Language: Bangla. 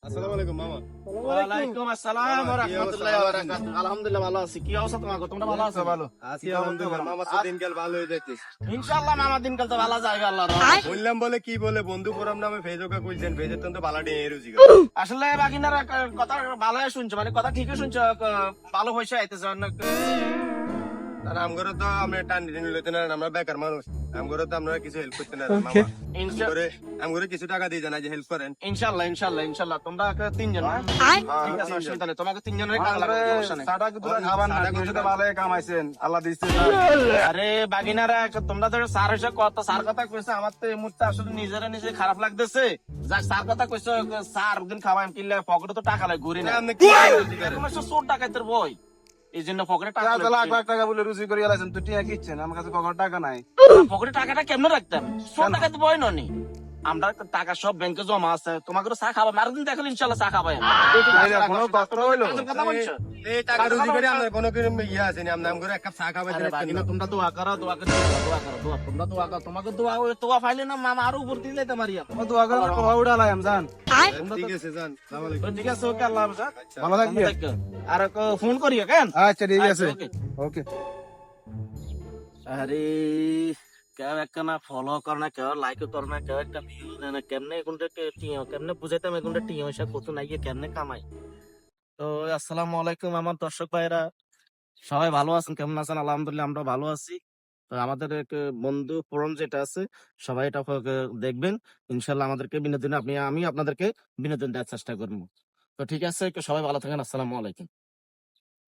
আসসালামু আলাইকুম মামা। ওয়ালাইকুম আসসালাম ওয়া রাহমাতুল্লাহি ওয়া বারাকাতুহু। আলহামদুলিল্লাহ ভালো আছি। কি অবস্থা তোমার? তোমরা ভালো আছো? ভালো। আছি আলহামদুলিল্লাহ মামা, তো দিনকাল ভালো হয়ে যাচ্ছে। ইনশাআল্লাহ মামা দিনকাল তো ভালো যাবে আল্লাহর রহমতে। বললাম বলে কি বলে বন্ধু ফোরাম নামে ফেসবুকে কইছেন, ফেজের তো ভালো ডিয়ে রুজি। আসলে বাকিনারা কথা ভালো শুনছো, মানে কথা ঠিকই শুনছো, ভালো হইছে আইতেছে অনেক। আর আমগরে তো আমরা টান দিন লইতে না, আমরা বেকার মানুষ। আমগরে তো আমরা কিছু হেল্প করতে না মামা। আমগরে কিছু টাকা দিয়ে জানা যে হেল্প করেন। ইনশাআল্লাহ ইনশাআল্লাহ ইনশাআল্লাহ তোমরা তিনজন না? ঠিক আছে অসুবিধা নেই, তোমাকে তিনজনের কাজ লাগবে, সমস্যা নেই। আরে বাগিনারা তোমরা তো স্যার হইছে, কত স্যার কথা কইছে, আমার তো এই মুহূর্তে আসলে নিজেরা নিজে খারাপ লাগতেছে। যাক স্যার কথা কইছে, স্যার দিন খাওয়াই কিনলে পকেটে তো টাকা লাগে, ঘুরি না। আপনি কি রুজি করেন? তোমার সব চোর ডাকাতের বই, এই জন্য পকেটে টাকা লাখ লাখ টাকা বলে রুজি করে গেলেন, তুই টিয়া কিচ্ছেন, আমার কাছে কখনো টাকা নাই। পকেটে টাকাটা কেমনে রাখতাম? চোর ডাকাতের বই ননি, আমরা তো টাকা সব ব্যাংকে জমা আছে, তোমাকে চা খাবা মারদিন দেখলে ইনশাল্লাহ চা খাবাই। কোনো কষ্ট হইলো? কথা বলছো এই টাকা রুজি করে আমরা কোনো কিরম ইয়ে আছে না, আমরা আমগরে এক কাপ চা খাবার আরে বাগিনা, তোমরা দোয়া করো, দোয়া করে দোয়া করো, দোয়া তোমরা দোয়া করো, তোমাকে দোয়া দোয়া ফাইলে না মামা আরো উপর দিয়ে যাইতে পারি। ও দোয়া করে আমার কথা উড়ালাই আমি জান। ঠিক আছে জান। আসসালামু আলাইকুম। ঠিক আছে, ওকে, আল্লাহ হাফেজ। ভালো থাকবি। আর ফোন করিও কেন? আচ্ছা ঠিক আছে, ওকে। ওকে। আরে কেউ একখানা ফলো কর না, কেউ লাইক কর না, কেউ একটা ভিউ দেয় না, কেমনে এগুনটা কেমনে বুঝাইতাম এগুনটা টিয়া পয়সা কত নাই কেমনে কামাই। তো আসসালামু আলাইকুম আমার দর্শক ভাইরা, সবাই ভালো আছেন? কেমন আছেন? আলহামদুলিল্লাহ আমরা ভালো আছি। তো আমাদের এক বন্ধু ফোরাম যেটা আছে, সবাই এটা দেখবেন। ইনশাল্লাহ আমাদেরকে বিনোদন আমি আপনাদেরকে বিনোদন দেওয়ার চেষ্টা করবো। তো ঠিক আছে, সবাই ভালো থাকেন। আসসালামু আলাইকুম।